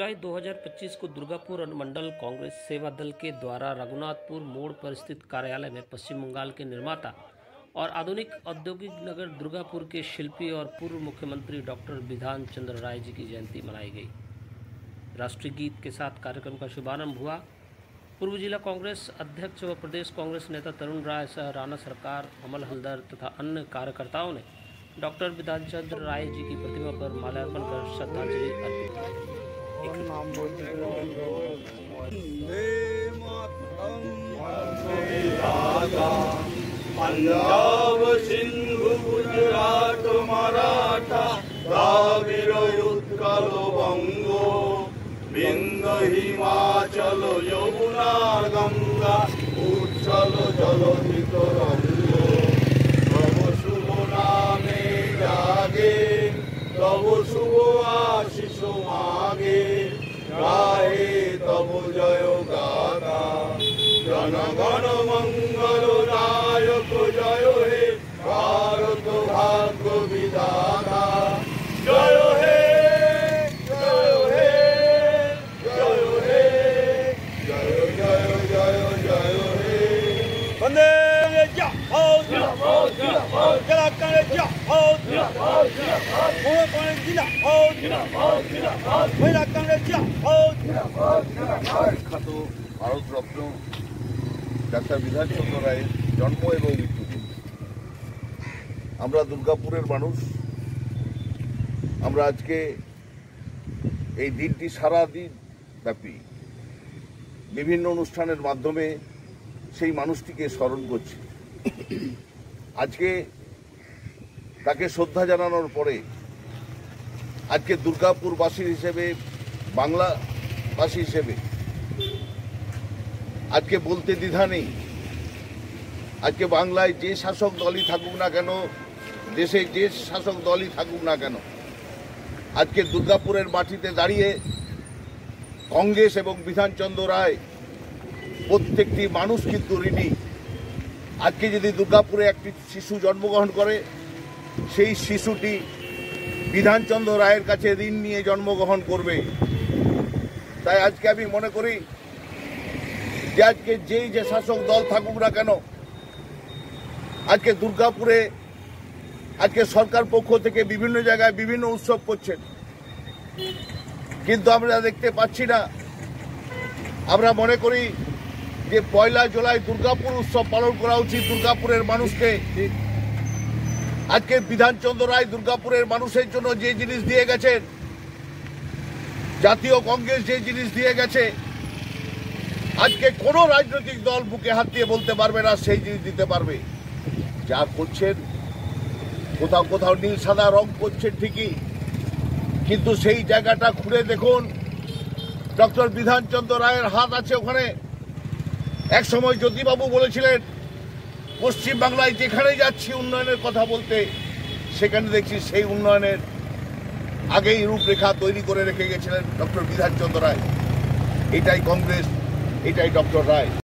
जुलाई 2025 को दुर्गापुर अनुमंडल कांग्रेस सेवा दल के द्वारा रघुनाथपुर मोड़ पर स्थित कार्यालय में पश्चिम बंगाल के निर्माता और आधुनिक औद्योगिक नगर दुर्गापुर के शिल्पी और पूर्व मुख्यमंत्री डॉक्टर बिधान चंद्र राय जी की जयंती मनाई गई। राष्ट्रीय गीत के साथ कार्यक्रम का शुभारंभ हुआ। पूर्व जिला कांग्रेस अध्यक्ष व प्रदेश कांग्रेस नेता तरुण राय सह राणा सरकार, अमल हल्दर तथा अन्य कार्यकर्ताओं ने डॉक्टर बिधान चंद्र राय जी की प्रतिमा पर माल्यार्पण कर श्रद्धांजलि अर्पित की। पंजाब सिंधु गुजरात मराठा द्राविड़ उत्कल बंगो बिंद हिमाचल यमुना गंगा उच्छल जलधि तरंगो तब शुभ नामे जागे तब शुभ आशीष मागे गाहे तब जय गाथा जनगण मंगल नायक जय हे भारत भाग्य विधाता जय हे जय हे जय हे जय जय जय जय हे वंदे ভারতরত্ন ডাক্তার বিধান চন্দ্র রায়ের জন্ম এবং মৃত্যুদিন। আমরা দুর্গাপুরের মানুষ, আমরা আজকে এই দিনটি সারা দিন ব্যাপী বিভিন্ন অনুষ্ঠানের মাধ্যমে সেই মানুষটিকে স্মরণ করছি। আজকে তাকে শ্রদ্ধা জানানোর পরে আজকে দুর্গাপুরবাসী হিসেবে, বাংলাবাসী হিসেবে আজকে বলতে দ্বিধা নেই, আজকে বাংলায় যে শাসক দলই থাকুক না কেন, দেশে যে শাসক দলই থাকুক না কেন, আজকে দুর্গাপুরের মাটিতে দাঁড়িয়ে কংগ্রেস এবং বিধানচন্দ্র রায় প্রত্যেকটি মানুষ কিন্তু ঋণী। আজকে যদি দুর্গাপুরে একটি শিশু জন্মগ্রহণ করে, সেই শিশুটি বিধানচন্দ্র রায়ের কাছে ঋণ নিয়ে জন্মগ্রহণ করবে। তাই আজকে আমি মনে করি যে আজকে যেই যে শাসক দল থাকুক না কেন, আজকে দুর্গাপুরে আজকে সরকার পক্ষ থেকে বিভিন্ন জায়গায় বিভিন্ন উৎসব করছেন, কিন্তু আমরা দেখতে পাচ্ছি না। আমরা মনে করি যে 1 জুলাই দুর্গাপুর উৎসব পালন করা উচিত দুর্গাপুরের মানুষকে। আজকে বিধানচন্দ্র রায় দুর্গাপুরের মানুষের জন্য যে জিনিস দিয়ে গেছেন, জাতীয় কংগ্রেস যে জিনিস দিয়ে গেছে, আজকে কোনো রাজনৈতিক দল বুকে হাত দিয়ে বলতে পারবে না সেই জিনিস দিতে পারবে। যা করছেন, কোথাও কোথাও নীল সাদা রং করছেন ঠিকই, কিন্তু সেই জায়গাটা ঘুরে দেখুন, ডক্টর বিধানচন্দ্র রায়ের হাত আছে ওখানে। এক সময় জ্যোতিবাবু বলেছিলেন পশ্চিম বাংলায় যেখানে যাচ্ছি উন্নয়নের কথা বলতে, সেখানে দেখছি সেই উন্নয়নের আগেই রূপরেখা তৈরি করে রেখে গেছিলেন ডক্টর বিধানচন্দ্র রায়। এটাই কংগ্রেস, এটাই ডক্টর রায়।